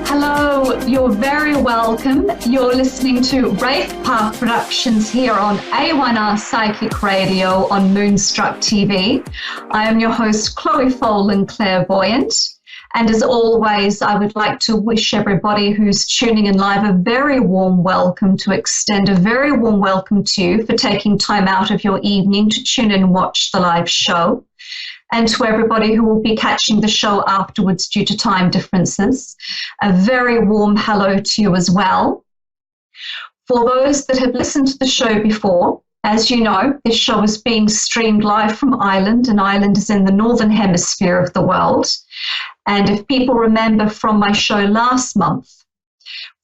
Hello, you're very welcome. You're listening to Wraith Path Productions here on A1R Psychic Radio on Moonstruck TV. I am your host, Chloe Folan, Clairvoyant. And as always, I would like to wish everybody who's tuning in live a very warm welcome, to extend a very warm welcome to you for taking time out of your evening to tune in and watch the live show. And to everybody who will be catching the show afterwards due to time differences, a very warm hello to you as well. For those that have listened to the show before, as you know, this show is being streamed live from Ireland, and Ireland is in the northern hemisphere of the world. And if people remember from my show last month,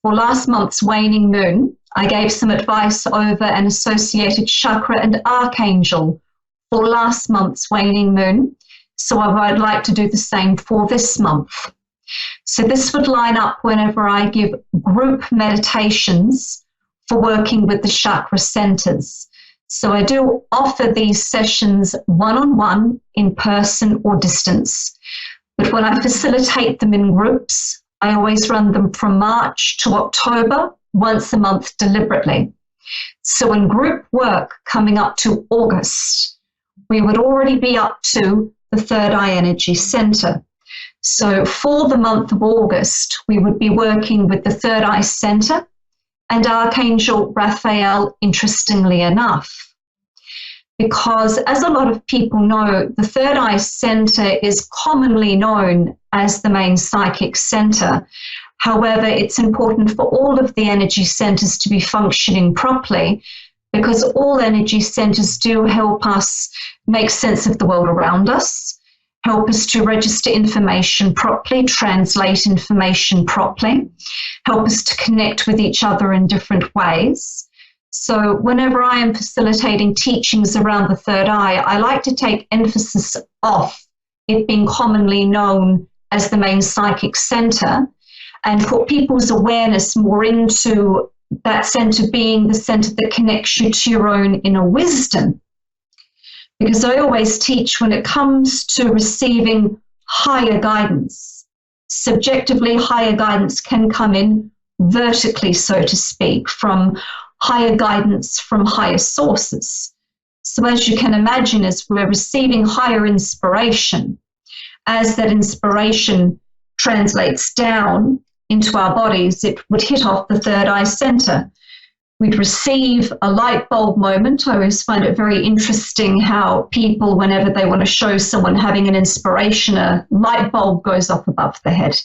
for last month's waning moon, I gave some advice over an associated chakra and archangel for last month's waning moon. So I would like to do the same for this month. So this would line up whenever I give group meditations for working with the chakra centers. So I do offer these sessions one-on-one, in person or distance. But when I facilitate them in groups, I always run them from March to October, once a month deliberately. So in group work coming up to August, we would already be up to the third eye energy center. So for the month of August, we would be working with the third eye center and Archangel Raphael, interestingly enough. Because as a lot of people know, the third eye center is commonly known as the main psychic center. However, it's important for all of the energy centers to be functioning properly, because all energy centers do help us make sense of the world around us, help us to register information properly, translate information properly, help us to connect with each other in different ways. So whenever I am facilitating teachings around the third eye, I like to take emphasis off it being commonly known as the main psychic center, and put people's awareness more into that center being the center that connects you to your own inner wisdom. Because I always teach, when it comes to receiving higher guidance, subjectively higher guidance can come in vertically, so to speak, from higher guidance from higher sources. So as you can imagine, as we're receiving higher inspiration, as that inspiration translates down into our bodies, it would hit off the third eye center. We'd receive a light bulb moment. I always find it very interesting how people, whenever they want to show someone having an inspiration, a light bulb goes off above the head.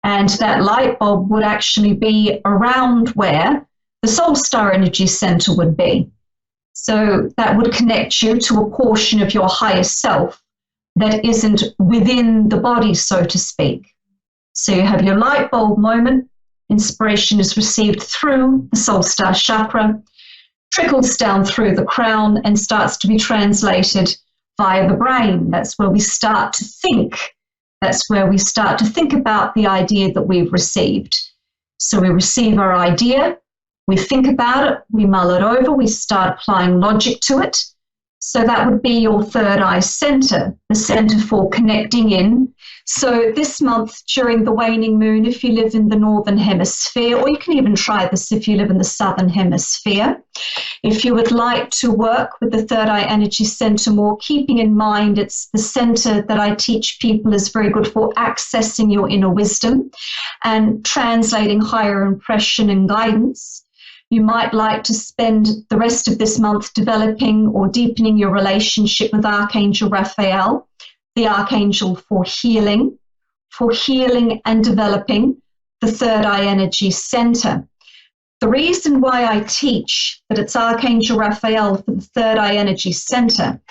And that light bulb would actually be around where the soul star energy center would be. So that would connect you to a portion of your higher self that isn't within the body, so to speak. So you have your light bulb moment, inspiration is received through the soul star chakra, trickles down through the crown and starts to be translated via the brain. That's where we start to think. That's where we start to think about the idea that we've received. So we receive our idea, we think about it, we mull it over, we start applying logic to it. So that would be your third eye center, the center for connecting in. So this month during the waning moon, if you live in the northern hemisphere, or you can even try this if you live in the southern hemisphere, if you would like to work with the third eye energy center more, keeping in mind it's the center that I teach people is very good for accessing your inner wisdom and translating higher impression and guidance. You might like to spend the rest of this month developing or deepening your relationship with Archangel Raphael, the Archangel for healing and developing the third eye energy center. The reason why I teach that it's Archangel Raphael for the third eye energy center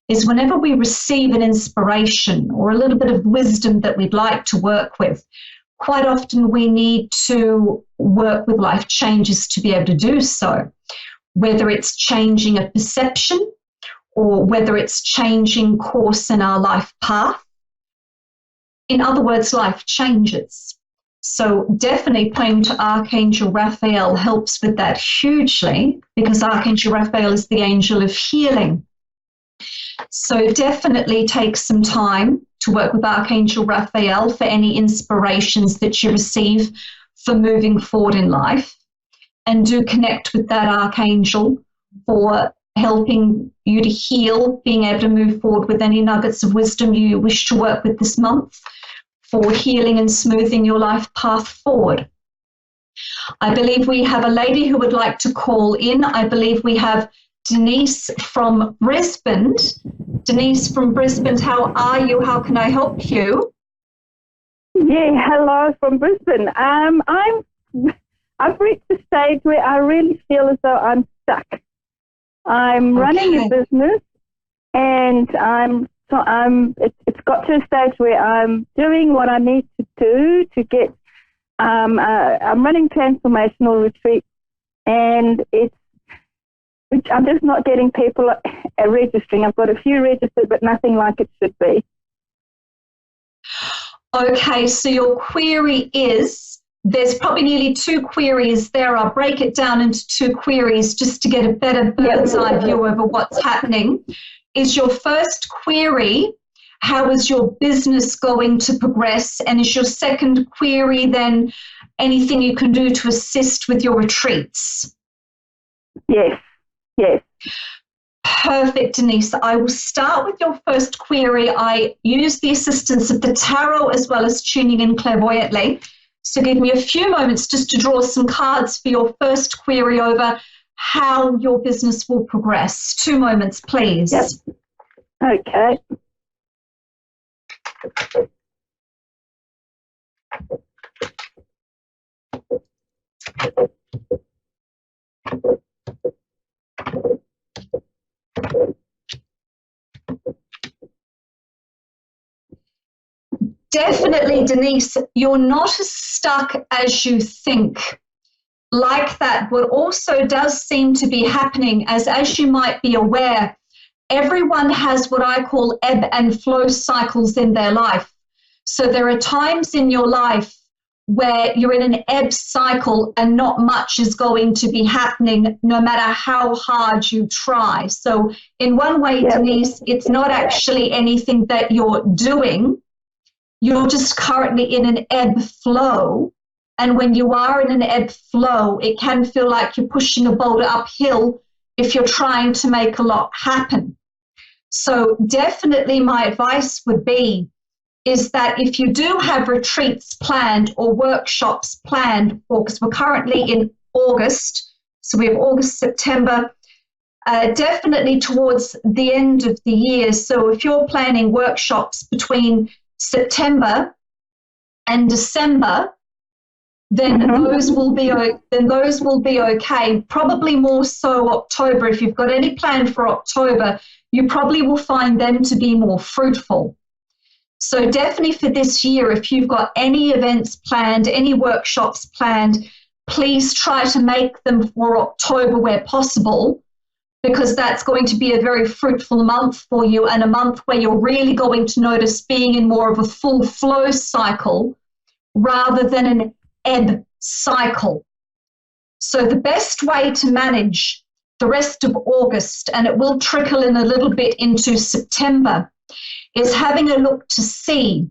is whenever we receive an inspiration or a little bit of wisdom that we'd like to work with, quite often we need to work with life changes to be able to do so, whether it's changing a perception or whether it's changing course in our life path. In other words, life changes. So definitely praying to Archangel Raphael helps with that hugely, because Archangel Raphael is the angel of healing. So definitely take some time to work with Archangel Raphael for any inspirations that you receive for moving forward in life. And do connect with that Archangel for helping you to heal, being able to move forward with any nuggets of wisdom you wish to work with this month for healing and smoothing your life path forward. I believe we have a lady who would like to call in. I believe we have Denise from Brisbane. Denise from Brisbane, how are you? How can I help you? Yeah, hello from Brisbane. I've reached a stage where I really feel as though I'm stuck. I'm running a business, and it's got to a stage where I'm doing what I need to do to get. I'm running transformational retreats, and I'm just not getting people registering. I've got a few registered, but nothing like it should be. Okay, so your query is, there's probably nearly two queries there. I'll break it down into two queries just to get a better bird's eye view over what's happening. Is your first query, how is your business going to progress? And is your second query then anything you can do to assist with your retreats? Yes. Perfect, Denise. I will start with your first query. I use the assistance of the tarot as well as tuning in clairvoyantly. So give me a few moments just to draw some cards for your first query over how your business will progress. 2 moments, please. Yep. Okay. Definitely, Denise, you're not as stuck as you think. Like that, what also does seem to be happening, as you might be aware, everyone has what I call ebb and flow cycles in their life. So there are times in your life where you're in an ebb cycle and not much is going to be happening no matter how hard you try. So in one way, Denise, it's not actually anything that you're doing. You're just currently in an ebb flow. And when you are in an ebb flow, it can feel like you're pushing a boulder uphill if you're trying to make a lot happen. So definitely my advice would be is that if you do have retreats planned or workshops planned, because we're currently in August, so we have August, September, definitely towards the end of the year. So if you're planning workshops between September and December, then those will be okay. Probably more so October. If you've got any plan for October, you probably will find them to be more fruitful. So definitely for this year, if you've got any events planned, any workshops planned, please try to make them for October where possible, because that's going to be a very fruitful month for you and a month where you're really going to notice being in more of a full flow cycle rather than an ebb cycle. So the best way to manage the rest of August, and it will trickle in a little bit into September, is having a look to see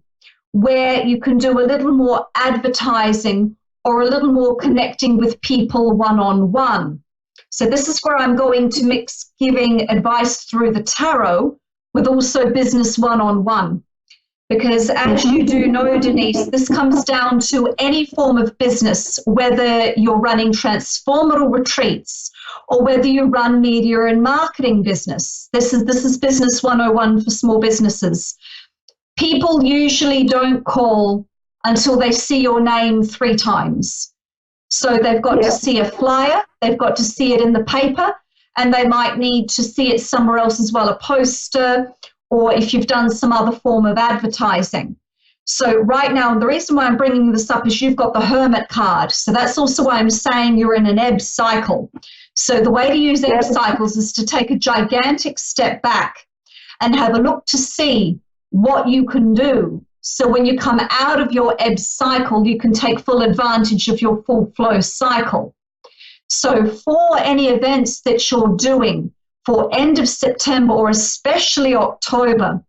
where you can do a little more advertising or a little more connecting with people one-on-one. So this is where I'm going to mix giving advice through the tarot with also business one-on-one. Because as you do know, Denise, this comes down to any form of business, whether you're running transformational retreats or whether you run media and marketing business. This is business 101 for small businesses. People usually don't call until they see your name 3 times. So they've got to see a flyer, they've got to see it in the paper, and they might need to see it somewhere else as well, a poster, or if you've done some other form of advertising. So right now, the reason why I'm bringing this up is you've got the Hermit card. So that's also why I'm saying you're in an ebb cycle. So the way to use ebb cycles is to take a gigantic step back and have a look to see what you can do. So when you come out of your ebb cycle, you can take full advantage of your full flow cycle. So for any events that you're doing, for end of September or especially October,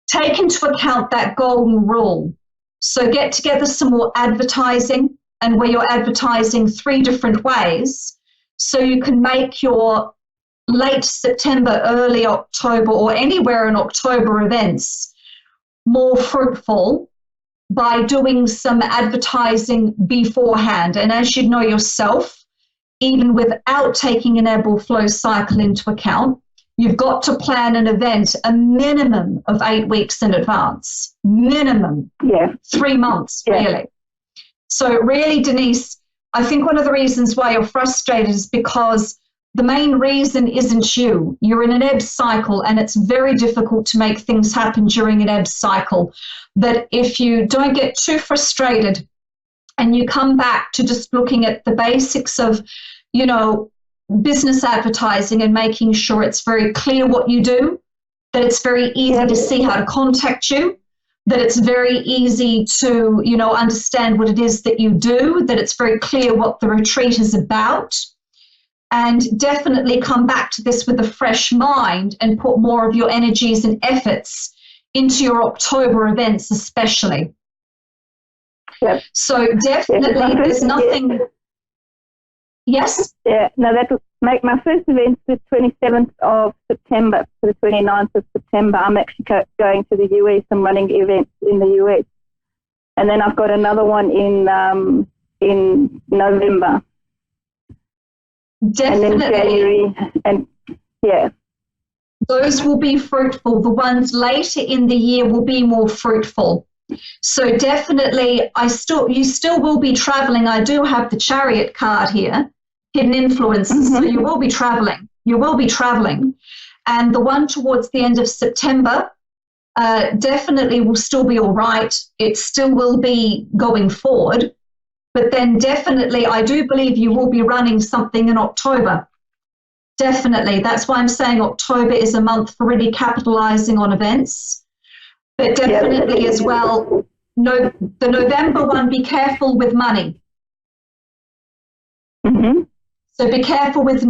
take into account that golden rule. So get together some more advertising, and where you're advertising 3 different ways, so you can make your late September, early October, or anywhere in October events more fruitful by doing some advertising beforehand. And as you know yourself, even without taking an ebb or flow cycle into account, you've got to plan an event a minimum of 8 weeks in advance. Minimum. 3 months, really. So really, Denise, I think one of the reasons why you're frustrated is because the main reason isn't you. You're in an ebb cycle, and it's very difficult to make things happen during an ebb cycle. But if you don't get too frustrated and you come back to just looking at the basics of, you know, business advertising and making sure it's very clear what you do, that it's very easy to see how to contact you, that it's very easy to, you know, understand what it is that you do, that it's very clear what the retreat is about, and definitely come back to this with a fresh mind and put more of your energies and efforts into your October events especially. So definitely there's nothing... Yes? Yeah, no, that will make my first event the 27th of September to the 29th of September. I'm actually going to the US. I'm running events in the US. And then I've got another one in November. Definitely. And then January. And those will be fruitful. The ones later in the year will be more fruitful. So definitely, you still will be traveling. I do have the Chariot card here, hidden influences. So you will be traveling. You will be traveling. And the one towards the end of September definitely will still be all right. It still will be going forward. But then definitely, I do believe you will be running something in October. Definitely. That's why I'm saying October is a month for really capitalizing on events. But definitely as well, the November one, be careful with money. So be careful with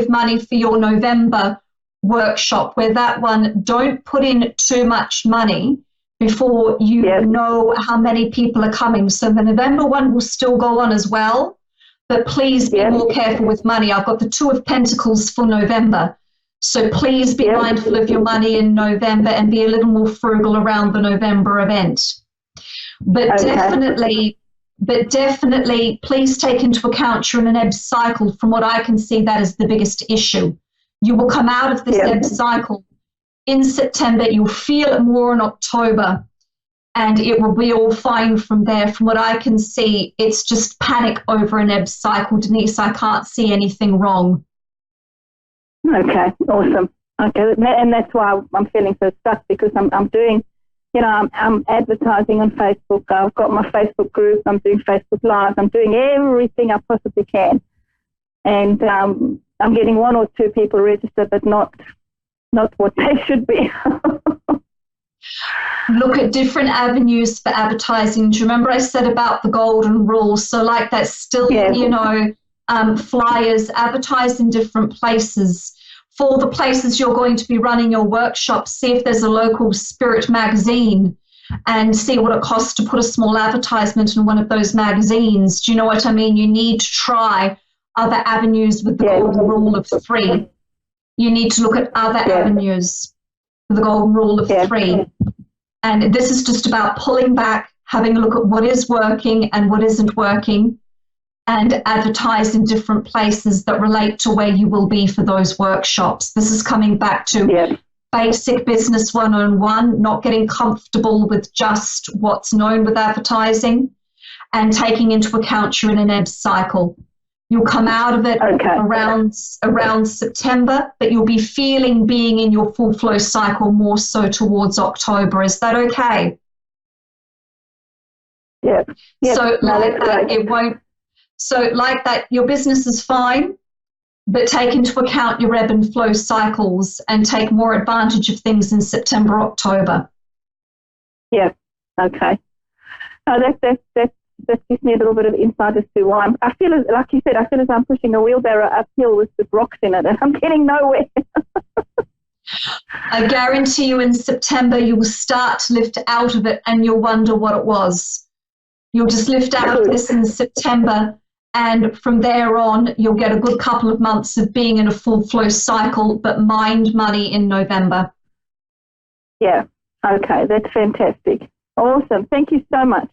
money for your November workshop, where that one, don't put in too much money before you know how many people are coming. So the November one will still go on as well, but please be more careful with money. I've got the 2 of Pentacles for November. So please be mindful of your money in November and be a little more frugal around the November event. But definitely, please take into account you're in an ebb cycle. From what I can see, that is the biggest issue. You will come out of this ebb cycle in September. You'll feel it more in October, and it will be all fine from there. From what I can see, it's just panic over an ebb cycle, Denise. I can't see anything wrong. Okay, awesome. Okay, and that's why I'm feeling so stuck, because I'm doing, you know, I'm advertising on Facebook. I've got my Facebook group. I'm doing Facebook Live. I'm doing everything I possibly can, and I'm getting 1 or 2 people registered, but not what they should be. Look at different avenues for advertising. Do you remember I said about the golden rule? So like that's still, you know, flyers, advertise in different places. For the places you're going to be running your workshops, see if there's a local spirit magazine and see what it costs to put a small advertisement in one of those magazines. Do you know what I mean? You need to try other avenues with the golden rule of 3. You need to look at other avenues with the golden rule of 3. And this is just about pulling back, having a look at what is working and what isn't working, and advertise in different places that relate to where you will be for those workshops. This is coming back to basic business 101, not getting comfortable with just what's known with advertising, and taking into account you're in an ebb cycle. You'll come out of it around September, but you'll be feeling being in your full flow cycle more so towards October. Is that okay? Yeah. So like that, it won't. So like that, your business is fine, but take into account your ebb and flow cycles and take more advantage of things in September, October. Yeah. Okay. Oh, that gives me a little bit of insight as to why I feel as, like you said, I feel as I'm pushing a wheelbarrow uphill with rocks in it, and I'm getting nowhere. I guarantee you in September you will start to lift out of it and you'll wonder what it was. You'll just lift out of this in September, and from there on you'll get a good couple of months of being in a full flow cycle, but mind money in November. Yeah, okay, that's fantastic. Awesome. Thank you so much.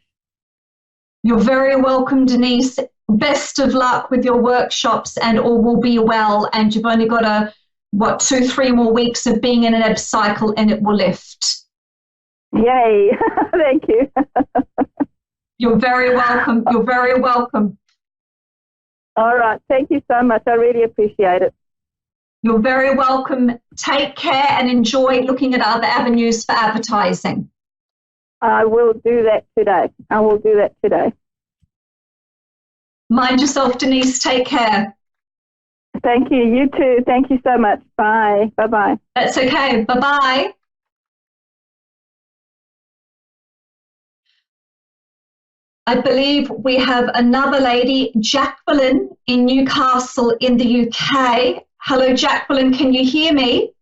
You're very welcome, Denise. Best of luck with your workshops, and all will be well. And you've only got 2-3 more weeks of being in an ebb cycle, and it will lift. Yay. Thank you. You're very welcome. You're very welcome. All right. Thank you so much. I really appreciate it. You're very welcome. Take care and enjoy looking at other avenues for advertising. I will do that today. Mind yourself, Denise. Take care. Thank you. You too. Thank you so much. Bye. Bye-bye. That's okay. Bye-bye. I believe we have another lady, Jacqueline, in Newcastle in the UK. Hello, Jacqueline. Can you hear me?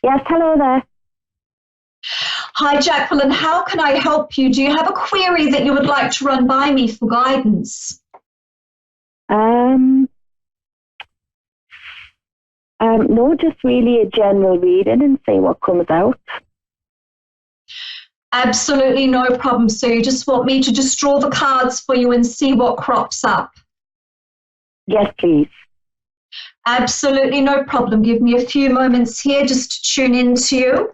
Yes, hello there. Hi, Jacqueline. How can I help you? Do you have a query that you would like to run by me for guidance? No, just really a general reading and see what comes out. Absolutely no problem. So you just want me to just draw the cards for you and see what crops up? Yes, please. Absolutely no problem. Give me a few moments here just to tune into you.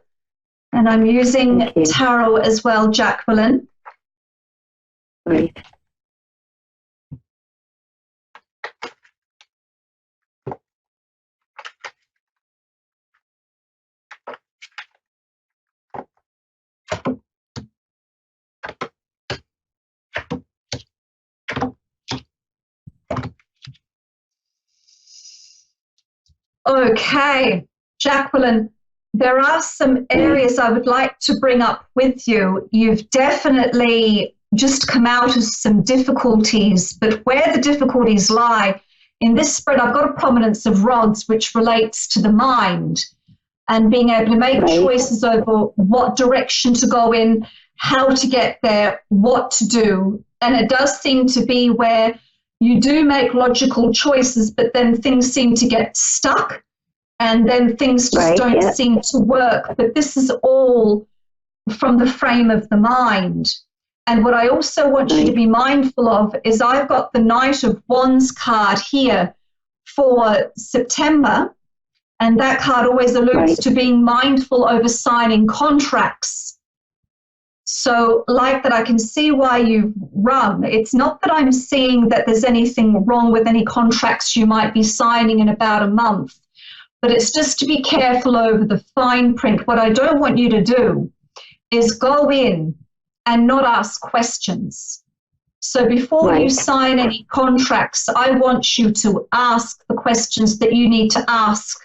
And I'm using tarot as well, Jacqueline. Great. Okay, Jacqueline, there are some areas I would like to bring up with you. You've definitely just come out of some difficulties, but where the difficulties lie, in this spread, I've got a prominence of rods, which relates to the mind and being able to make choices over what direction to go in, how to get there, what to do. And it does seem to be where you do make logical choices, but then things seem to get stuck and then things just don't seem to work. But this is all from the frame of the mind. And what I also want you to be mindful of is I've got the Knight of Wands card here for September, and that card always alludes to being mindful over signing contracts. So like that, I can see why you've run. It's not that I'm seeing that there's anything wrong with any contracts you might be signing in about a month, but it's just to be careful over the fine print. What I don't want you to do is go in and not ask questions. So before you sign any contracts, I want you to ask the questions that you need to ask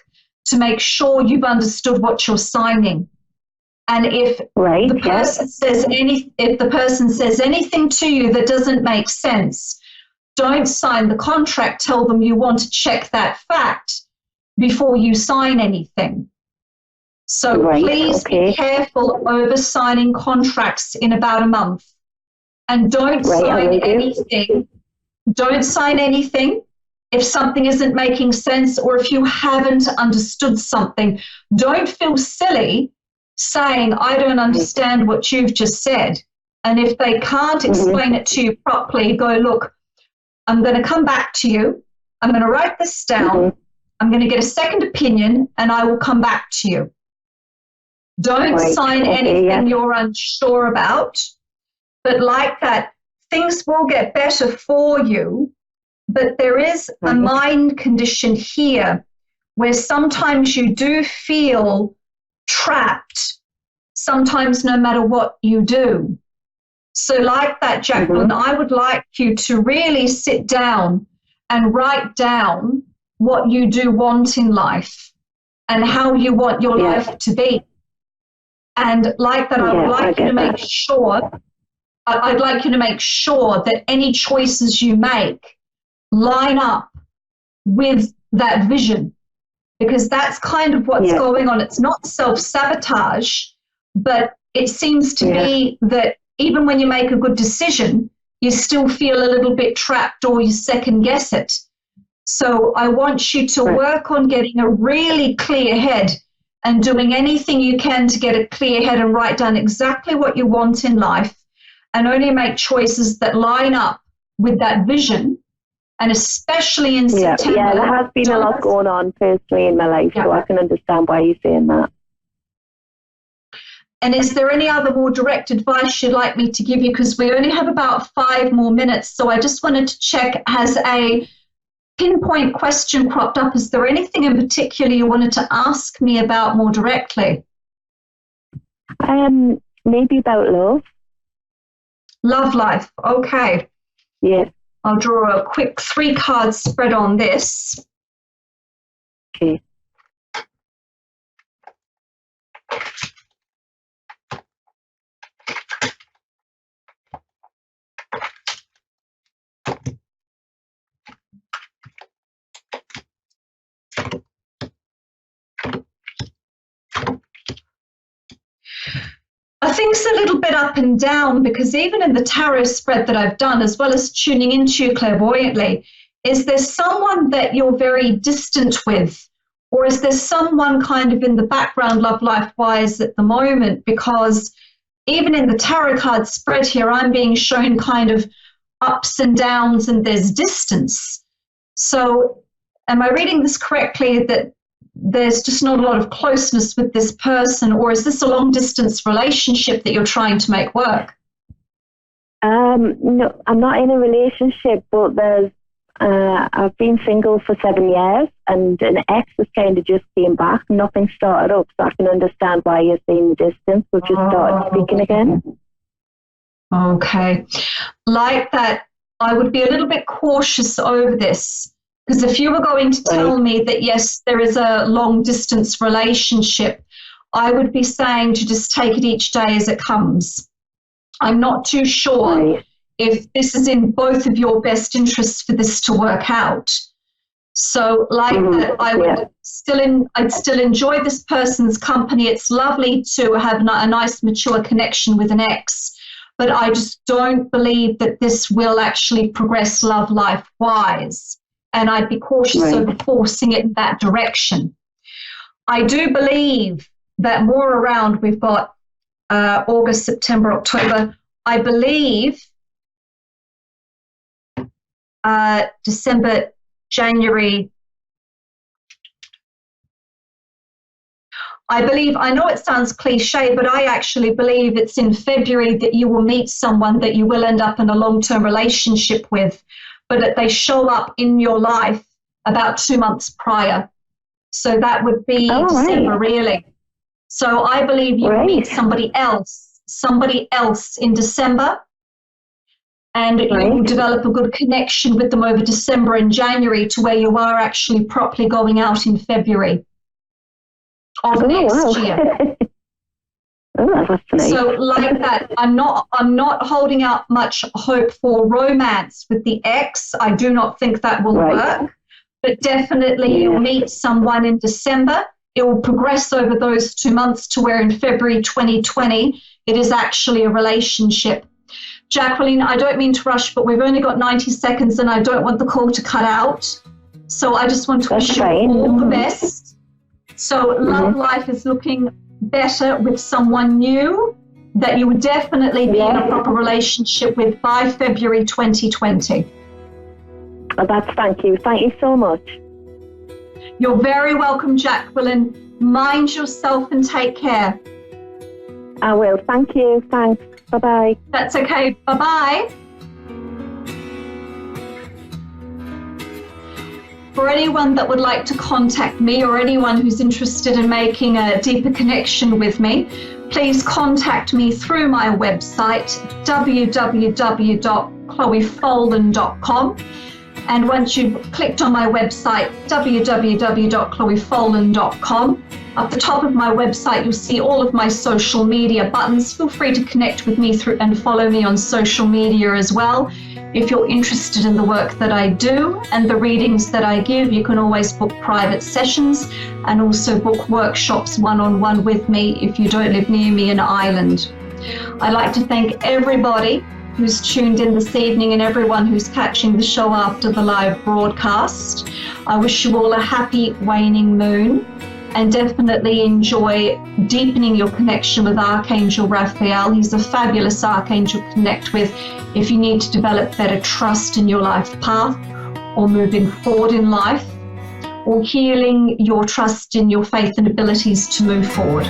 to make sure you've understood what you're signing. And if the person says anything to you that doesn't make sense, don't sign the contract. Tell them you want to check that fact before you sign anything. So please be careful over signing contracts in about a month. And don't sign anything. Don't sign anything if something isn't making sense or if you haven't understood something. Don't feel silly saying, I don't understand what you've just said. And if they can't explain it to you properly, go, look, I'm going to come back to you. I'm going to write this down. I'm going to get a second opinion and I will come back to you. Don't sign anything you're unsure about. But like that, things will get better for you. But there is a mind condition here where sometimes you do feel trapped, sometimes no matter what you do. So like that, Jacqueline, I would like you to really sit down and write down what you do want in life and how you want your life to be. And like that, I would like you to make sure, I'd like you to make sure that any choices you make line up with that vision, because that's kind of what's going on. It's not self-sabotage, but it seems to be that even when you make a good decision, you still feel a little bit trapped or you second guess it. So I want you to work on getting a really clear head and doing anything you can to get a clear head and write down exactly what you want in life, and only make choices that line up with that vision. And especially in September. Yeah, there has been a lot going on personally in my life, so I can understand why you're saying that. And is there any other more direct advice you'd like me to give you? Because we only have about 5 more minutes. So I just wanted to check, has a pinpoint question cropped up? Is there anything in particular you wanted to ask me about more directly? Maybe about love. Love life. Okay. Yes. I'll draw a quick 3-card spread on this. Okay. I think it's a little bit up and down, because even in the tarot spread that I've done, as well as tuning into you clairvoyantly, is there someone that you're very distant with? Or is there someone kind of in the background, love life-wise, at the moment? Because even in the tarot card spread here, I'm being shown kind of ups and downs and there's distance. So am I reading this correctly, that there's just not a lot of closeness with this person, or is this a long-distance relationship that you're trying to make work? No, I'm not in a relationship, but I've been single for 7 years, and an ex has kind of just came back. Nothing started up, so I can understand why you're seeing the distance. We've just started speaking again. Okay. Like that, I would be a little bit cautious over this. Because if you were going to tell me that, yes, there is a long-distance relationship, I would be saying to just take it each day as it comes. I'm not too sure if this is in both of your best interests for this to work out. So like that, I would I'd still enjoy this person's company. It's lovely to have a nice, mature connection with an ex, but I just don't believe that this will actually progress love life-wise. And I'd be cautious over forcing it in that direction. I do believe that more around, we've got August, September, October, I believe December, January. I know it sounds cliche, but I actually believe it's in February that you will meet someone that you will end up in a long-term relationship with, but that they show up in your life about 2 months prior. So that would be December, really. So I believe you will meet somebody else in December, and you will develop a good connection with them over December and January, to where you are actually properly going out in February of next year. So like that, I'm not holding out much hope for romance with the ex. I do not think that will work, but definitely you'll meet someone in December. It will progress over those 2 months to where in February 2020, it is actually a relationship. Jacqueline, I don't mean to rush, but we've only got 90 seconds and I don't want the call to cut out. So I just want to wish you all the best. So love life is looking better with someone new that you would definitely be in a proper relationship with by February 2020. Oh, thank you. Thank you so much. You're very welcome, Jacqueline. Mind yourself and take care. I will. Thank you. Thanks. Bye-bye. That's okay. Bye-bye. For anyone that would like to contact me, or anyone who's interested in making a deeper connection with me, please contact me through my website, www.chloefolan.com. And once you've clicked on my website, www.chloefolan.com, at the top of my website, you'll see all of my social media buttons. Feel free to connect with me through and follow me on social media as well. If you're interested in the work that I do and the readings that I give, you can always book private sessions and also book workshops one-on-one with me if you don't live near me in Ireland. I'd like to thank everybody who's tuned in this evening and everyone who's catching the show after the live broadcast. I wish you all a happy waning moon, and definitely enjoy deepening your connection with Archangel Raphael. He's a fabulous archangel to connect with if you need to develop better trust in your life path, or moving forward in life, or healing your trust in your faith and abilities to move forward.